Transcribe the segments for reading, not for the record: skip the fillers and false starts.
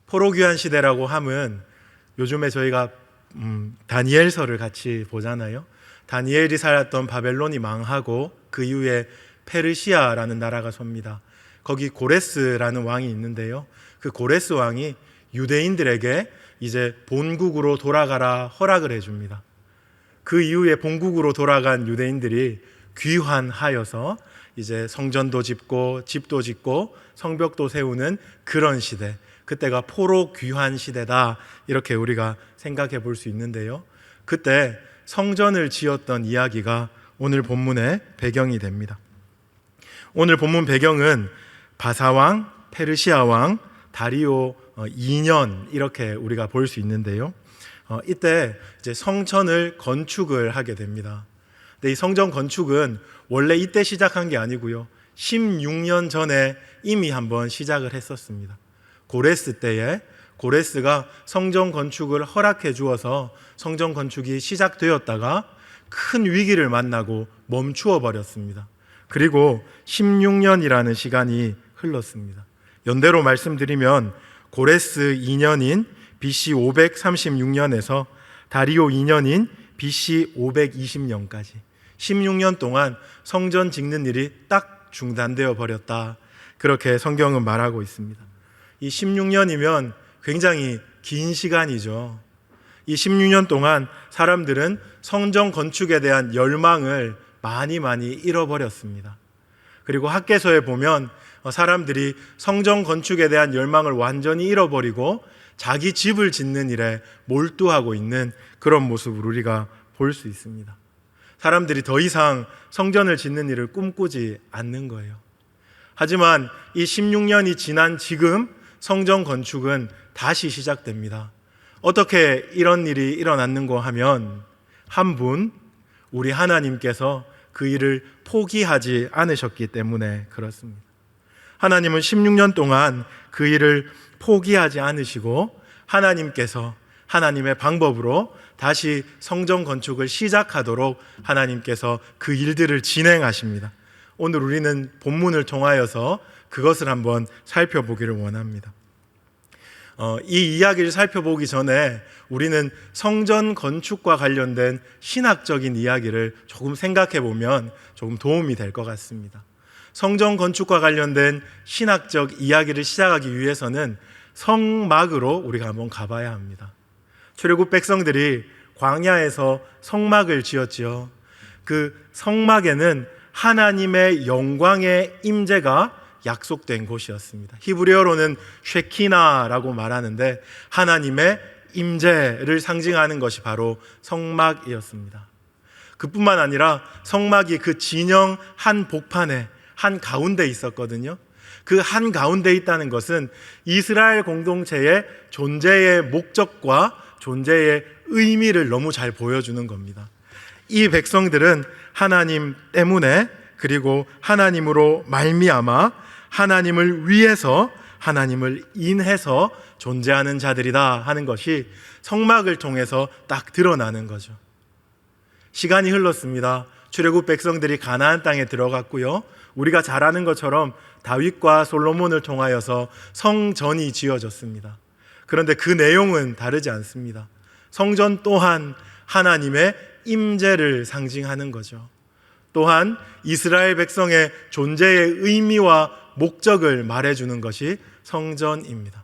포로귀환 시대라고 함은 요즘에 저희가 다니엘서를 같이 보잖아요. 다니엘이 살았던 바벨론이 망하고 그 이후에 페르시아라는 나라가 섭니다. 거기 고레스라는 왕이 있는데요. 그 고레스 왕이 유대인들에게 이제 본국으로 돌아가라 허락을 해줍니다. 그 이후에 본국으로 돌아간 유대인들이 귀환하여서 이제 성전도 짓고 집도 짓고 성벽도 세우는 그런 시대, 그때가 포로 귀환 시대다, 이렇게 우리가 생각해 볼 수 있는데요. 그때 성전을 지었던 이야기가 오늘 본문의 배경이 됩니다. 오늘 본문 배경은 바사왕, 페르시아왕, 다리오 2년 이렇게 우리가 볼 수 있는데요. 이때 이제 성전을 건축을 하게 됩니다. 근데 이 성전 건축은 원래 이때 시작한 게 아니고요. 16년 전에 이미 한번 시작을 했었습니다. 고레스 때에 고레스가 성전 건축을 허락해 주어서 성전 건축이 시작되었다가 큰 위기를 만나고 멈추어 버렸습니다. 그리고 16년이라는 시간이 흘렀습니다. 연대로 말씀드리면 고레스 2년인 BC 536년에서 다리오 2년인 BC 520년까지 16년 동안 성전 짓는 일이 딱 중단되어 버렸다, 그렇게 성경은 말하고 있습니다. 이 16년이면 굉장히 긴 시간이죠. 이 16년 동안 사람들은 성전 건축에 대한 열망을 많이 잃어버렸습니다. 그리고 학개서에 보면 사람들이 성전 건축에 대한 열망을 완전히 잃어버리고 자기 집을 짓는 일에 몰두하고 있는 그런 모습을 우리가 볼 수 있습니다. 사람들이 더 이상 성전을 짓는 일을 꿈꾸지 않는 거예요. 하지만 이 16년이 지난 지금 성전 건축은 다시 시작됩니다. 어떻게 이런 일이 일어났는가 하면 한 분, 우리 하나님께서 그 일을 포기하지 않으셨기 때문에 그렇습니다. 하나님은 16년 동안 그 일을 포기하지 않으시고 하나님께서 하나님의 방법으로 다시 성전 건축을 시작하도록 하나님께서 그 일들을 진행하십니다. 오늘 우리는 본문을 통하여서 그것을 한번 살펴보기를 원합니다. 이 이야기를 살펴보기 전에 우리는 성전 건축과 관련된 신학적인 이야기를 조금 생각해 보면 조금 도움이 될 것 같습니다. 성전 건축과 관련된 신학적 이야기를 시작하기 위해서는 성막으로 우리가 한번 가봐야 합니다. 출애굽 백성들이 광야에서 성막을 지었지요. 그 성막에는 하나님의 영광의 임재가 약속된 곳이었습니다. 히브리어로는 쉐키나라고 말하는데 하나님의 임재를 상징하는 것이 바로 성막이었습니다. 그뿐만 아니라 성막이 그 진영 한 복판에 한 가운데 있었거든요. 그 한 가운데 있다는 것은 이스라엘 공동체의 존재의 목적과 존재의 의미를 너무 잘 보여주는 겁니다. 이 백성들은 하나님 때문에, 그리고 하나님으로 말미암아 하나님을 위해서, 하나님을 인해서 존재하는 자들이다 하는 것이 성막을 통해서 딱 드러나는 거죠. 시간이 흘렀습니다. 출애굽 백성들이 가나안 땅에 들어갔고요. 우리가 잘 아는 것처럼 다윗과 솔로몬을 통하여서 성전이 지어졌습니다. 그런데 그 내용은 다르지 않습니다. 성전 또한 하나님의 임재를 상징하는 거죠. 또한 이스라엘 백성의 존재의 의미와 목적을 말해주는 것이 성전입니다.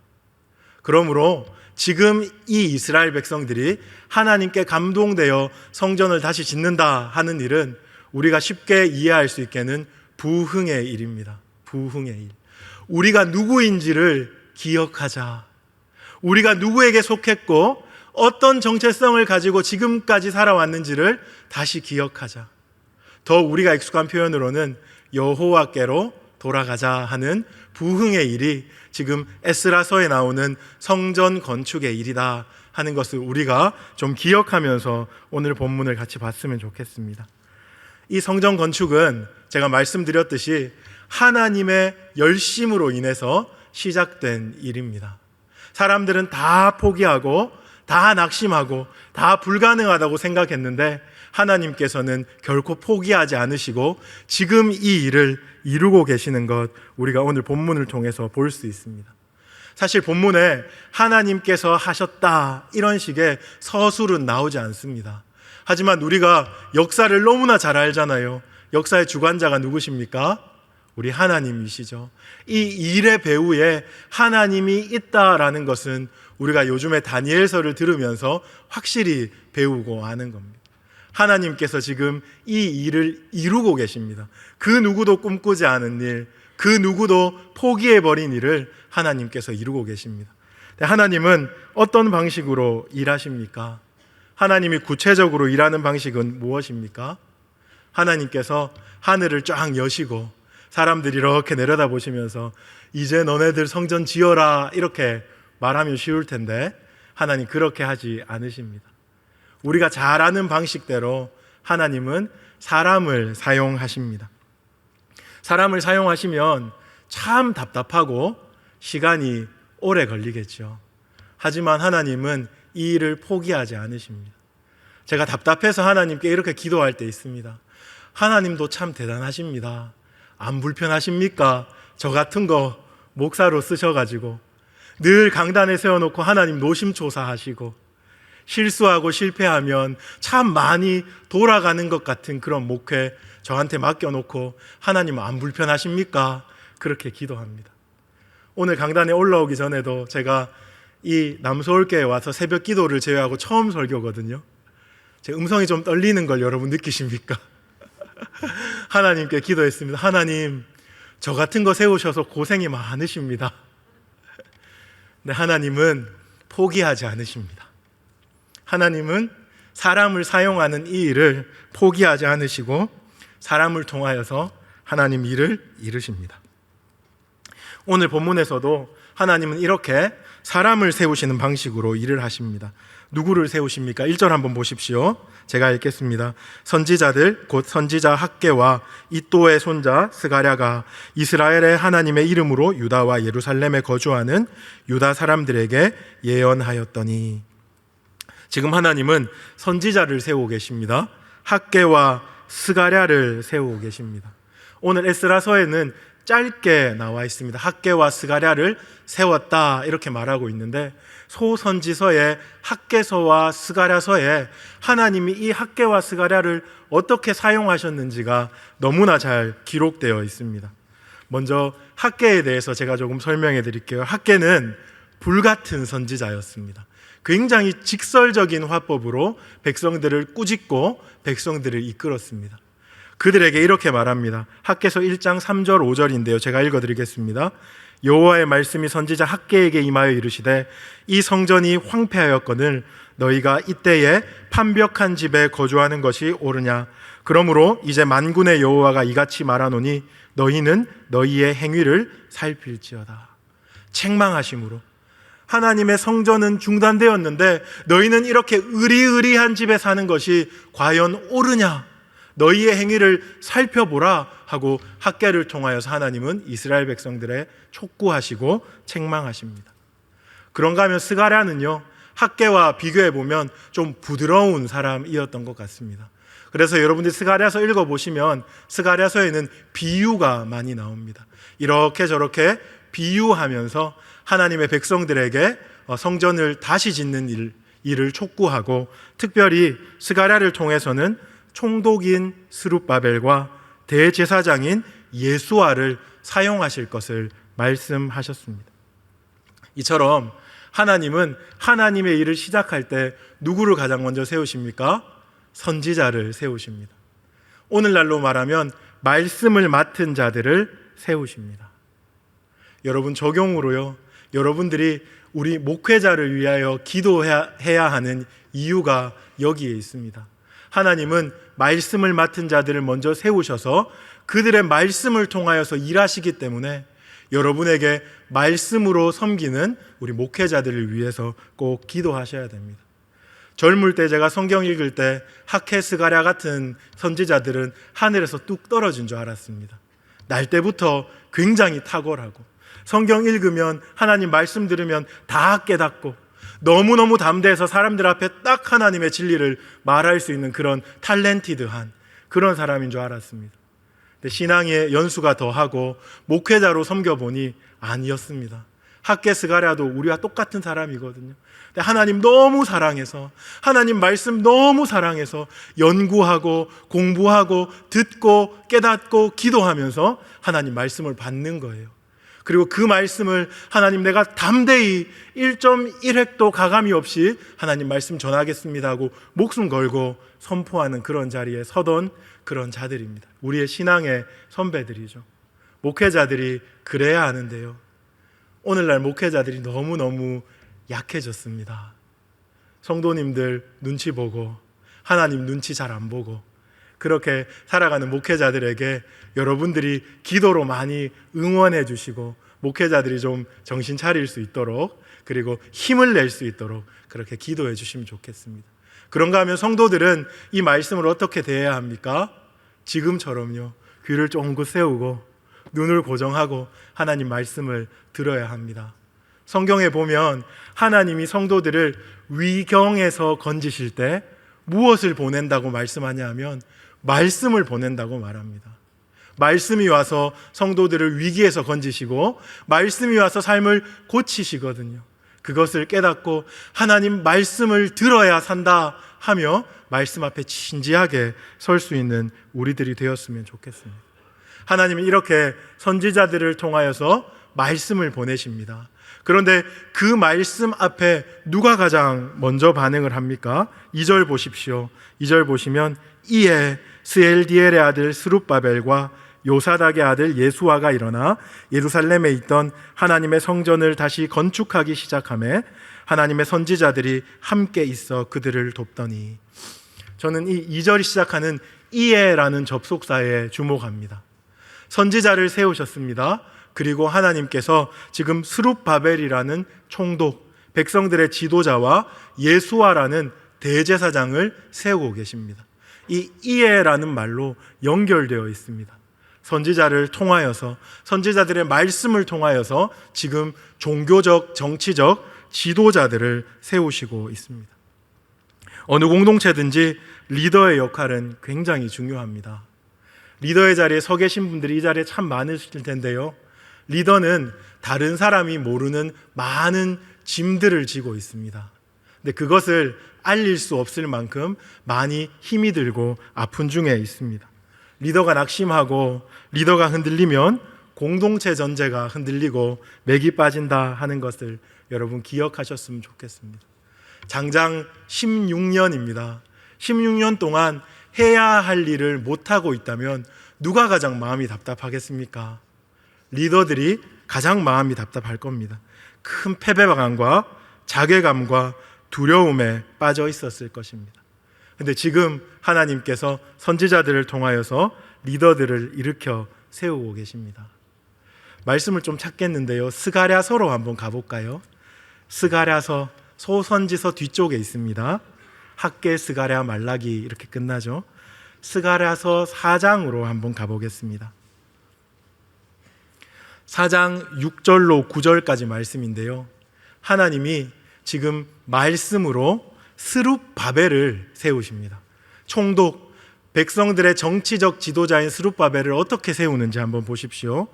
그러므로 지금 이 이스라엘 백성들이 하나님께 감동되어 성전을 다시 짓는다 하는 일은 우리가 쉽게 이해할 수 있게는 부흥의 일입니다. 부흥의 일. 우리가 누구인지를 기억하자. 우리가 누구에게 속했고 어떤 정체성을 가지고 지금까지 살아왔는지를 다시 기억하자. 더 우리가 익숙한 표현으로는 여호와께로 돌아가자 하는 부흥의 일이 지금 에스라서에 나오는 성전 건축의 일이다 하는 것을 우리가 좀 기억하면서 오늘 본문을 같이 봤으면 좋겠습니다. 이 성전 건축은 제가 말씀드렸듯이 하나님의 열심으로 인해서 시작된 일입니다. 사람들은 다 포기하고 다 낙심하고 다 불가능하다고 생각했는데 하나님께서는 결코 포기하지 않으시고 지금 이 일을 이루고 계시는 것, 우리가 오늘 본문을 통해서 볼 수 있습니다. 사실 본문에 하나님께서 하셨다 이런 식의 서술은 나오지 않습니다. 하지만 우리가 역사를 너무나 잘 알잖아요. 역사의 주관자가 누구십니까? 우리 하나님이시죠. 이 일의 배후에 하나님이 있다라는 것은 우리가 요즘에 다니엘서를 들으면서 확실히 배우고 아는 겁니다. 하나님께서 지금 이 일을 이루고 계십니다. 그 누구도 꿈꾸지 않은 일, 그 누구도 포기해버린 일을 하나님께서 이루고 계십니다. 하나님은 어떤 방식으로 일하십니까? 하나님이 구체적으로 일하는 방식은 무엇입니까? 하나님께서 하늘을 쫙 여시고 사람들이 이렇게 내려다보시면서 이제 너네들 성전 지어라 이렇게 말하면 쉬울 텐데 하나님 그렇게 하지 않으십니다. 우리가 잘 아는 방식대로 하나님은 사람을 사용하십니다. 사람을 사용하시면 참 답답하고 시간이 오래 걸리겠죠. 하지만 하나님은 이 일을 포기하지 않으십니다. 제가 답답해서 하나님께 이렇게 기도할 때 있습니다. 하나님도 참 대단하십니다. 안 불편하십니까? 저 같은 거 목사로 쓰셔가지고 늘 강단에 세워놓고 하나님 노심초사하시고 실수하고 실패하면 참 많이 돌아가는 것 같은 그런 목회 저한테 맡겨놓고 하나님 안 불편하십니까? 그렇게 기도합니다. 오늘 강단에 올라오기 전에도 제가 이 남서울교회에 와서 새벽 기도를 제외하고 처음 설교거든요. 제 음성이 좀 떨리는 걸 여러분 느끼십니까? 하나님께 기도했습니다. 하나님, 저 같은 거 세우셔서 고생이 많으십니다. 근데 하나님은 포기하지 않으십니다. 하나님은 사람을 사용하는 이 일을 포기하지 않으시고 사람을 통하여서 하나님 일을 이루십니다. 오늘 본문에서도 하나님은 이렇게 사람을 세우시는 방식으로 일을 하십니다. 누구를 세우십니까? 1절 한번 보십시오. 제가 읽겠습니다. 선지자들 곧 선지자 학개와 이또의 손자 스가랴가 이스라엘의 하나님의 이름으로 유다와 예루살렘에 거주하는 유다 사람들에게 예언하였더니. 지금 하나님은 선지자를 세우고 계십니다. 학개와 스가랴를 세우고 계십니다. 오늘 에스라서에는 짧게 나와 있습니다. 학개와 스가랴를 세웠다 이렇게 말하고 있는데 소선지서의 학개서와 스가랴서에 하나님이 이 학개와 스가랴를 어떻게 사용하셨는지가 너무나 잘 기록되어 있습니다. 먼저 학개에 대해서 제가 조금 설명해 드릴게요. 학개는 불같은 선지자였습니다. 굉장히 직설적인 화법으로 백성들을 꾸짖고 백성들을 이끌었습니다. 그들에게 이렇게 말합니다. 학개서 1장 3절 5절인데요. 제가 읽어드리겠습니다. 여호와의 말씀이 선지자 학개에게 임하여 이르시되 이 성전이 황폐하였거늘 너희가 이때에 판벽한 집에 거주하는 것이 옳으냐. 그러므로 이제 만군의 여호와가 이같이 말하노니 너희는 너희의 행위를 살필지어다. 책망하심으로 하나님의 성전은 중단되었는데 너희는 이렇게 의리의리한 집에 사는 것이 과연 옳으냐? 너희의 행위를 살펴보라 하고 학개를 통하여서 하나님은 이스라엘 백성들의 촉구하시고 책망하십니다. 그런가 하면 스가랴는요, 학개와 비교해 보면 좀 부드러운 사람이었던 것 같습니다. 그래서 여러분들이 스가랴서 읽어보시면 스가랴서에는 비유가 많이 나옵니다. 이렇게 저렇게 비유하면서 하나님의 백성들에게 성전을 다시 짓는 일을 촉구하고 특별히 스가랴를 통해서는 총독인 스룹바벨과 대제사장인 예수아를 사용하실 것을 말씀하셨습니다. 이처럼 하나님은 하나님의 일을 시작할 때 누구를 가장 먼저 세우십니까? 선지자를 세우십니다. 오늘날로 말하면 말씀을 맡은 자들을 세우십니다. 여러분 적용으로요, 여러분들이 우리 목회자를 위하여 기도해야 하는 이유가 여기에 있습니다. 하나님은 말씀을 맡은 자들을 먼저 세우셔서 그들의 말씀을 통하여서 일하시기 때문에 여러분에게 말씀으로 섬기는 우리 목회자들을 위해서 꼭 기도하셔야 됩니다. 젊을 때 제가 성경 읽을 때 학개 스가랴 같은 선지자들은 하늘에서 뚝 떨어진 줄 알았습니다. 날 때부터 굉장히 탁월하고 성경 읽으면 하나님 말씀 들으면 다 깨닫고 너무너무 담대해서 사람들 앞에 딱 하나님의 진리를 말할 수 있는 그런 탤런티드한 그런 사람인 줄 알았습니다. 근데 신앙의 연수가 더하고 목회자로 섬겨보니 아니었습니다. 학개 스가랴도 우리와 똑같은 사람이거든요. 근데 하나님 너무 사랑해서, 하나님 말씀 너무 사랑해서 연구하고 공부하고 듣고 깨닫고 기도하면서 하나님 말씀을 받는 거예요. 그리고 그 말씀을 하나님 내가 담대히 1.1획도 가감이 없이 하나님 말씀 전하겠습니다 하고 목숨 걸고 선포하는 그런 자리에 서던 그런 자들입니다. 우리의 신앙의 선배들이죠. 목회자들이 그래야 하는데요, 오늘날 목회자들이 너무너무 약해졌습니다. 성도님들 눈치 보고 하나님 눈치 잘 안 보고 그렇게 살아가는 목회자들에게 여러분들이 기도로 많이 응원해 주시고 목회자들이 좀 정신 차릴 수 있도록, 그리고 힘을 낼 수 있도록 그렇게 기도해 주시면 좋겠습니다. 그런가 하면 성도들은 이 말씀을 어떻게 대해야 합니까? 지금처럼요, 귀를 쫑긋 세우고 눈을 고정하고 하나님 말씀을 들어야 합니다. 성경에 보면 하나님이 성도들을 위경에서 건지실 때 무엇을 보낸다고 말씀하냐 하면 말씀을 보낸다고 말합니다. 말씀이 와서 성도들을 위기에서 건지시고 말씀이 와서 삶을 고치시거든요. 그것을 깨닫고 하나님 말씀을 들어야 산다 하며 말씀 앞에 진지하게 설 수 있는 우리들이 되었으면 좋겠습니다. 하나님은 이렇게 선지자들을 통하여서 말씀을 보내십니다. 그런데 그 말씀 앞에 누가 가장 먼저 반응을 합니까? 2절 보십시오. 2절 보시면 이에 스엘디엘의 아들 스룹바벨과 요사닥의 아들 예수아가 일어나 예루살렘에 있던 하나님의 성전을 다시 건축하기 시작하며 하나님의 선지자들이 함께 있어 그들을 돕더니. 저는 이 2절이 시작하는 이에라는 접속사에 주목합니다. 선지자를 세우셨습니다. 그리고 하나님께서 지금 스룹바벨이라는 총독, 백성들의 지도자와 예수아라는 대제사장을 세우고 계십니다. 이 이에라는 말로 연결되어 있습니다. 선지자를 통하여서, 선지자들의 말씀을 통하여서 지금 종교적, 정치적 지도자들을 세우시고 있습니다. 어느 공동체든지 리더의 역할은 굉장히 중요합니다. 리더의 자리에 서 계신 분들이 이 자리에 참 많으실 텐데요, 리더는 다른 사람이 모르는 많은 짐들을 지고 있습니다. 근데 그것을 알릴 수 없을 만큼 많이 힘이 들고 아픈 중에 있습니다. 리더가 낙심하고 리더가 흔들리면 공동체 전체가 흔들리고 맥이 빠진다 하는 것을 여러분 기억하셨으면 좋겠습니다. 장장 16년입니다. 16년 동안 해야 할 일을 못하고 있다면 누가 가장 마음이 답답하겠습니까? 리더들이 가장 마음이 답답할 겁니다. 큰 패배감과 자괴감과 두려움에 빠져 있었을 것입니다. 그런데 지금 하나님께서 선지자들을 통하여서 리더들을 일으켜 세우고 계십니다. 말씀을 좀 찾겠는데요, 스가랴서로 한번 가볼까요? 스가랴서, 소선지서 뒤쪽에 있습니다. 학개, 스가랴, 말라기 이렇게 끝나죠. 스가랴서 4장으로 한번 가보겠습니다. 4장 6절로 9절까지 말씀인데요, 하나님이 지금 말씀으로 스룹바벨을 세우십니다. 총독, 백성들의 정치적 지도자인 스룹바벨을 어떻게 세우는지 한번 보십시오.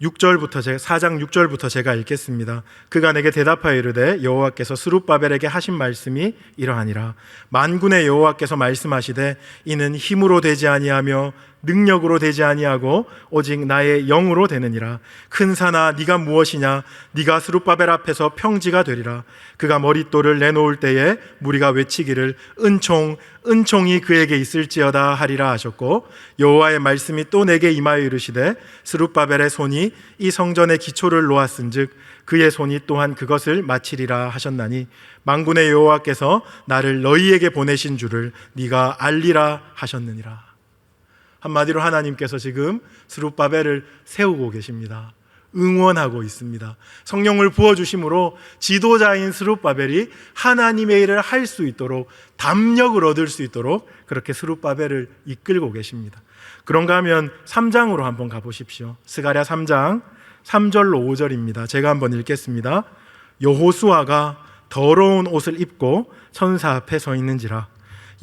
4장 6절부터 제가 읽겠습니다. 그가 내게 대답하여 이르되 여호와께서 스룹바벨에게 하신 말씀이 이러하니라. 만군의 여호와께서 말씀하시되 이는 힘으로 되지 아니하며 능력으로 되지 아니하고 오직 나의 영으로 되느니라. 큰 산아 네가 무엇이냐? 네가 스룹바벨 앞에서 평지가 되리라. 그가 머릿돌을 내놓을 때에 무리가 외치기를 은총이 그에게 있을지어다 하리라 하셨고, 여호와의 말씀이 또 내게 임하여 이르시되 스룹바벨의 손이 이 성전의 기초를 놓았은즉 그의 손이 또한 그것을 마치리라 하셨나니 만군의 여호와께서 나를 너희에게 보내신 줄을 네가 알리라 하셨느니라. 한마디로 하나님께서 지금 스룹바벨을 세우고 계십니다. 응원하고 있습니다. 성령을 부어주심으로 지도자인 스룹바벨이 하나님의 일을 할 수 있도록, 담력을 얻을 수 있도록 그렇게 스룹바벨을 이끌고 계십니다. 그런가 하면 3장으로 한번 가보십시오. 스가랴 3장 3절로 5절입니다. 제가 한번 읽겠습니다. 여호수아가 더러운 옷을 입고 천사 앞에 서 있는지라.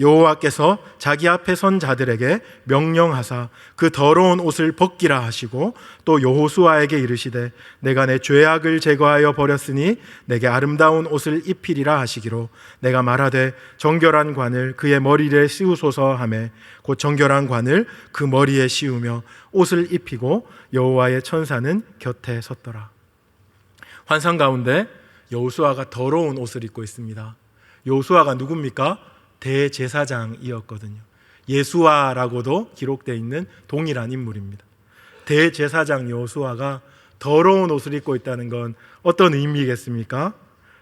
여호와께서 자기 앞에 선 자들에게 명령하사 그 더러운 옷을 벗기라 하시고 또 여호수아에게 이르시되 내가 내 죄악을 제거하여 버렸으니 내게 아름다운 옷을 입히리라 하시기로 내가 말하되 정결한 관을 그의 머리에 씌우소서 하매 곧 정결한 관을 그 머리에 씌우며 옷을 입히고 여호와의 천사는 곁에 섰더라. 환상 가운데 여호수아가 더러운 옷을 입고 있습니다. 여호수아가 누굽니까? 대제사장이었거든요. 예수아라고도 기록되어 있는 동일한 인물입니다. 대제사장 여호수아가 더러운 옷을 입고 있다는 건 어떤 의미겠습니까?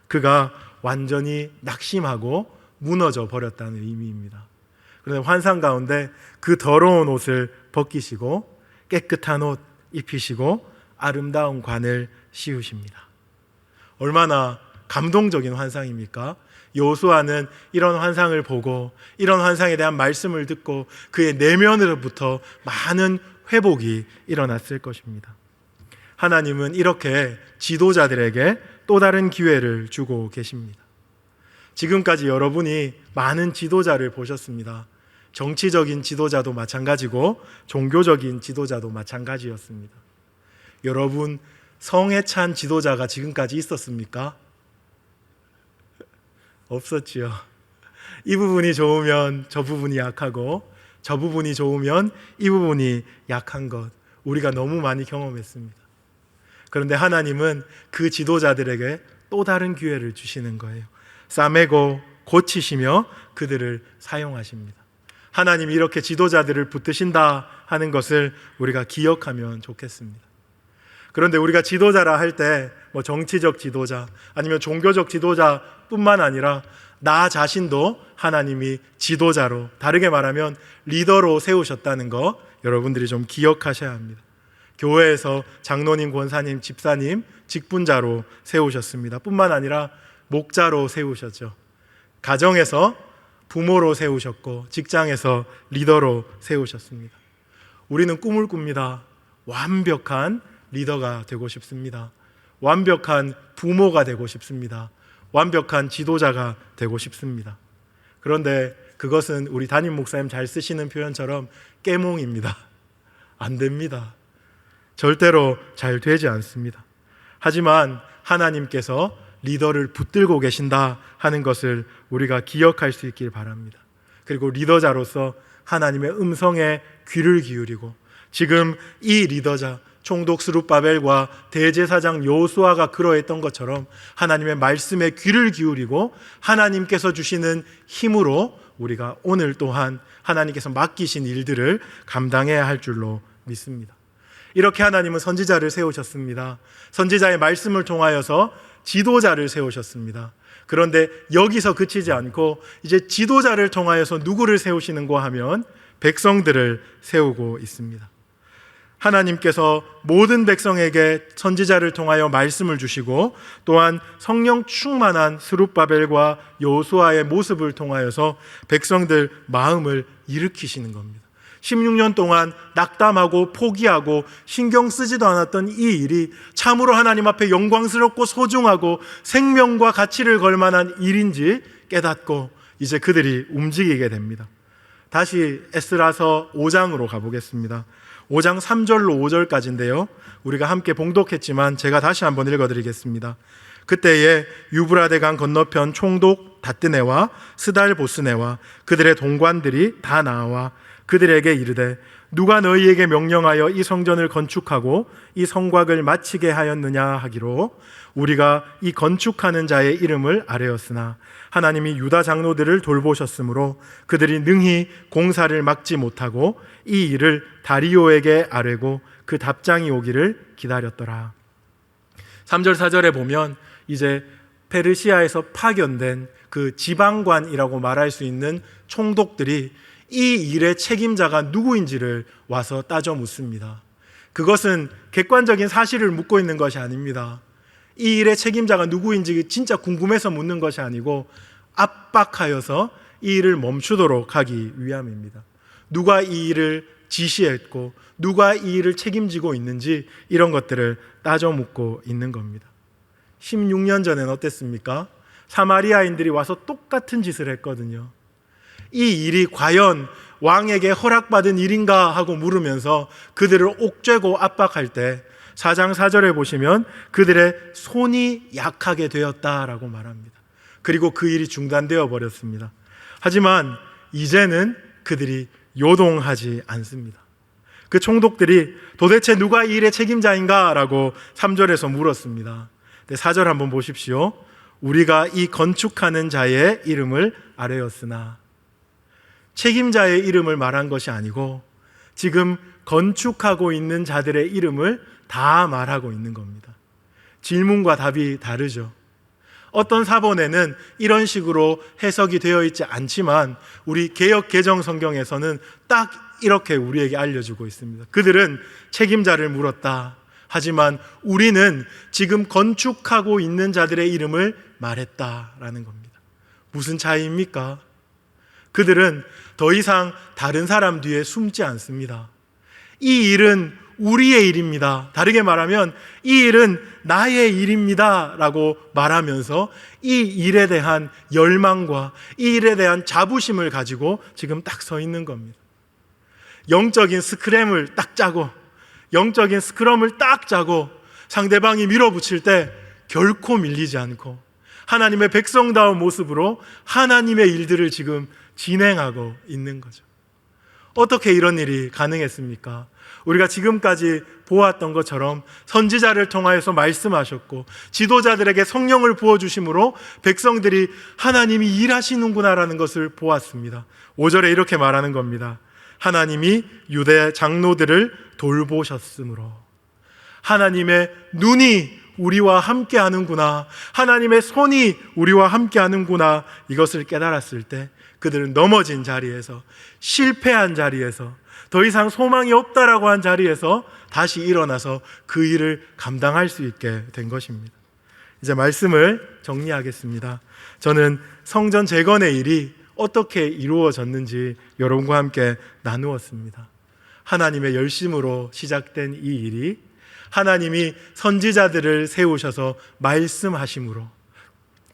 그가 완전히 낙심하고 무너져 버렸다는 의미입니다. 그런데 환상 가운데 그 더러운 옷을 벗기시고 깨끗한 옷 입히시고 아름다운 관을 씌우십니다. 얼마나 감동적인 환상입니까? 여호수아는 이런 환상을 보고 이런 환상에 대한 말씀을 듣고 그의 내면으로부터 많은 회복이 일어났을 것입니다. 하나님은 이렇게 지도자들에게 또 다른 기회를 주고 계십니다. 지금까지 여러분이 많은 지도자를 보셨습니다. 정치적인 지도자도 마찬가지고 종교적인 지도자도 마찬가지였습니다. 여러분, 성에 찬 지도자가 지금까지 있었습니까? 없었지요. 이 부분이 좋으면 저 부분이 약하고 저 부분이 좋으면 이 부분이 약한 것, 우리가 너무 많이 경험했습니다. 그런데 하나님은 그 지도자들에게 또 다른 기회를 주시는 거예요. 싸매고 고치시며 그들을 사용하십니다. 하나님이 이렇게 지도자들을 붙드신다 하는 것을 우리가 기억하면 좋겠습니다. 그런데 우리가 지도자라 할 때 뭐 정치적 지도자 아니면 종교적 지도자뿐만 아니라 나 자신도 하나님이 지도자로, 다르게 말하면 리더로 세우셨다는 거 여러분들이 좀 기억하셔야 합니다. 교회에서 장로님, 권사님, 집사님, 직분자로 세우셨습니다. 뿐만 아니라 목자로 세우셨죠. 가정에서 부모로 세우셨고 직장에서 리더로 세우셨습니다. 우리는 꿈을 꿉니다. 완벽한 리더가 되고 싶습니다. 완벽한 부모가 되고 싶습니다. 완벽한 지도자가 되고 싶습니다. 그런데 그것은 우리 담임 목사님 잘 쓰시는 표현처럼 깨몽입니다. 안 됩니다. 절대로 잘 되지 않습니다. 하지만 하나님께서 리더를 붙들고 계신다 하는 것을 우리가 기억할 수 있길 바랍니다. 그리고 리더자로서 하나님의 음성에 귀를 기울이고 지금 이 리더자 총독 스룹바벨과 대제사장 여호수아가 그러했던 것처럼 하나님의 말씀에 귀를 기울이고 하나님께서 주시는 힘으로 우리가 오늘 또한 하나님께서 맡기신 일들을 감당해야 할 줄로 믿습니다. 이렇게 하나님은 선지자를 세우셨습니다. 선지자의 말씀을 통하여서 지도자를 세우셨습니다. 그런데 여기서 그치지 않고 이제 지도자를 통하여서 누구를 세우시는가 하면 백성들을 세우고 있습니다. 하나님께서 모든 백성에게 선지자를 통하여 말씀을 주시고 또한 성령 충만한 스룹바벨과 여호수아의 모습을 통하여서 백성들 마음을 일으키시는 겁니다. 16년 동안 낙담하고 포기하고 신경 쓰지도 않았던 이 일이 참으로 하나님 앞에 영광스럽고 소중하고 생명과 가치를 걸 만한 일인지 깨닫고 이제 그들이 움직이게 됩니다. 다시 에스라서 5장으로 가보겠습니다. 5장 3절로 5절까지인데요. 우리가 함께 봉독했지만 제가 다시 한번 읽어드리겠습니다. 그때에 유브라데강 건너편 총독 다뜨네와 스달보스네와 그들의 동관들이 다 나와 그들에게 이르되 누가 너희에게 명령하여 이 성전을 건축하고 이 성곽을 마치게 하였느냐 하기로 우리가 이 건축하는 자의 이름을 아뢰었으나 하나님이 유다 장로들을 돌보셨으므로 그들이 능히 공사를 막지 못하고 이 일을 다리오에게 아뢰고 그 답장이 오기를 기다렸더라. 3절 4절에 보면 이제 페르시아에서 파견된 그 지방관이라고 말할 수 있는 총독들이 이 일의 책임자가 누구인지를 와서 따져 묻습니다. 그것은 객관적인 사실을 묻고 있는 것이 아닙니다. 이 일의 책임자가 누구인지 진짜 궁금해서 묻는 것이 아니고 압박하여서 이 일을 멈추도록 하기 위함입니다. 누가 이 일을 지시했고 누가 이 일을 책임지고 있는지 이런 것들을 따져 묻고 있는 겁니다. 16년 전엔 어땠습니까? 사마리아인들이 와서 똑같은 짓을 했거든요. 이 일이 과연 왕에게 허락받은 일인가 하고 물으면서 그들을 옥죄고 압박할 때 4장 4절에 보시면 그들의 손이 약하게 되었다라고 말합니다. 그리고 그 일이 중단되어 버렸습니다. 하지만 이제는 그들이 요동하지 않습니다. 그 총독들이 도대체 누가 이 일의 책임자인가? 라고 3절에서 물었습니다. 4절 한번 보십시오. 우리가 이 건축하는 자의 이름을 아뢰었으나, 책임자의 이름을 말한 것이 아니고 지금 건축하고 있는 자들의 이름을 다 말하고 있는 겁니다. 질문과 답이 다르죠. 어떤 사본에는 이런 식으로 해석이 되어 있지 않지만 우리 개역 개정 성경에서는 딱 이렇게 우리에게 알려주고 있습니다. 그들은 책임자를 물었다. 하지만 우리는 지금 건축하고 있는 자들의 이름을 말했다라는 겁니다. 무슨 차이입니까? 그들은 더 이상 다른 사람 뒤에 숨지 않습니다. 이 일은 우리의 일입니다. 다르게 말하면 이 일은 나의 일입니다 라고 말하면서 이 일에 대한 열망과 이 일에 대한 자부심을 가지고 지금 딱 서 있는 겁니다. 영적인 스크램을 딱 짜고, 영적인 스크럼을 딱 짜고 상대방이 밀어붙일 때 결코 밀리지 않고 하나님의 백성다운 모습으로 하나님의 일들을 지금 진행하고 있는 거죠. 어떻게 이런 일이 가능했습니까? 우리가 지금까지 보았던 것처럼 선지자를 통하여서 말씀하셨고 지도자들에게 성령을 부어주심으로 백성들이 하나님이 일하시는구나라는 것을 보았습니다. 5절에 이렇게 말하는 겁니다. 하나님이 유대 장로들을 돌보셨으므로. 하나님의 눈이 우리와 함께 하는구나, 하나님의 손이 우리와 함께 하는구나, 이것을 깨달았을 때 그들은 넘어진 자리에서, 실패한 자리에서, 더 이상 소망이 없다라고 한 자리에서 다시 일어나서 그 일을 감당할 수 있게 된 것입니다. 이제 말씀을 정리하겠습니다. 저는 성전 재건의 일이 어떻게 이루어졌는지 여러분과 함께 나누었습니다. 하나님의 열심으로 시작된 이 일이 하나님이 선지자들을 세우셔서 말씀하심으로,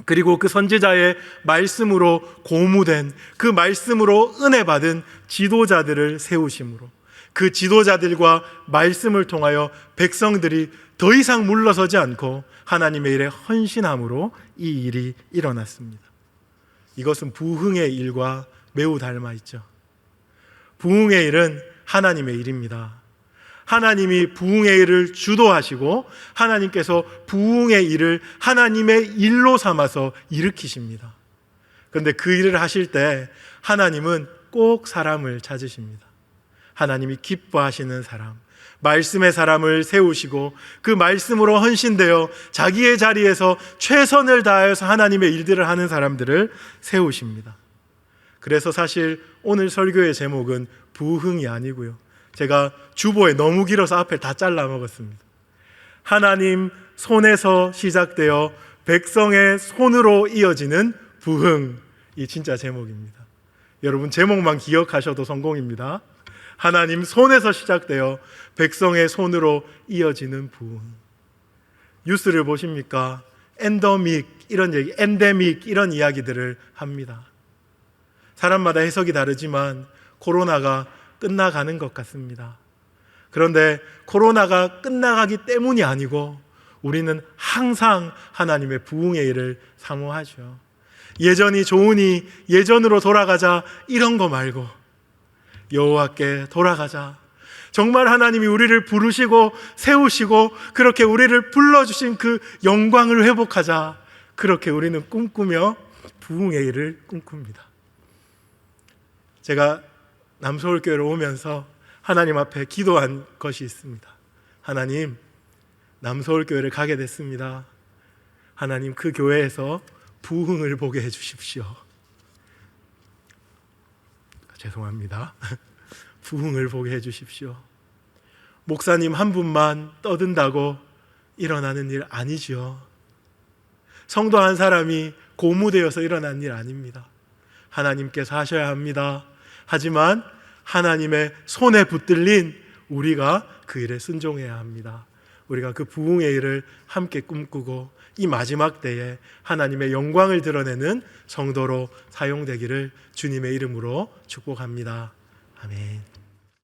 그리고 그 선지자의 말씀으로 고무된, 그 말씀으로 은혜 받은 지도자들을 세우심으로, 그 지도자들과 말씀을 통하여 백성들이 더 이상 물러서지 않고 하나님의 일에 헌신함으로 이 일이 일어났습니다. 이것은 부흥의 일과 매우 닮아 있죠. 부흥의 일은 하나님의 일입니다. 하나님이 부흥의 일을 주도하시고 하나님께서 부흥의 일을 하나님의 일로 삼아서 일으키십니다. 그런데 그 일을 하실 때 하나님은 꼭 사람을 찾으십니다. 하나님이 기뻐하시는 사람, 말씀의 사람을 세우시고 그 말씀으로 헌신되어 자기의 자리에서 최선을 다해서 하나님의 일들을 하는 사람들을 세우십니다. 그래서 사실 오늘 설교의 제목은 부흥이 아니고요, 제가 주보에 너무 길어서 앞에 다 잘라 먹었습니다. 하나님 손에서 시작되어 백성의 손으로 이어지는 부흥이 진짜 제목입니다. 여러분 제목만 기억하셔도 성공입니다. 하나님 손에서 시작되어 백성의 손으로 이어지는 부흥. 뉴스를 보십니까? 엔데믹 이런 이야기들을 합니다. 사람마다 해석이 다르지만 코로나가 끝나가는 것 같습니다. 그런데 코로나가 끝나가기 때문이 아니고 우리는 항상 하나님의 부흥의 일을 사모하죠. 예전이 좋으니 예전으로 돌아가자 이런 거 말고 여호와께 돌아가자. 정말 하나님이 우리를 부르시고 세우시고 그렇게 우리를 불러주신 그 영광을 회복하자. 그렇게 우리는 꿈꾸며 부흥의 일을 꿈꿉니다. 제가 남서울교회로 오면서 하나님 앞에 기도한 것이 있습니다. 하나님, 남서울교회를 가게 됐습니다. 하나님, 그 교회에서 부흥을 보게 해주십시오. 죄송합니다. 부흥을 보게 해주십시오. 목사님 한 분만 떠든다고 일어나는 일 아니죠. 성도 한 사람이 고무되어서 일어난 일 아닙니다. 하나님께서 하셔야 합니다. 하지만 하나님의 손에 붙들린 우리가 그 일에 순종해야 합니다. 우리가 그 부흥의 일을 함께 꿈꾸고 이 마지막 때에 하나님의 영광을 드러내는 성도로 사용되기를 주님의 이름으로 축복합니다. 아멘.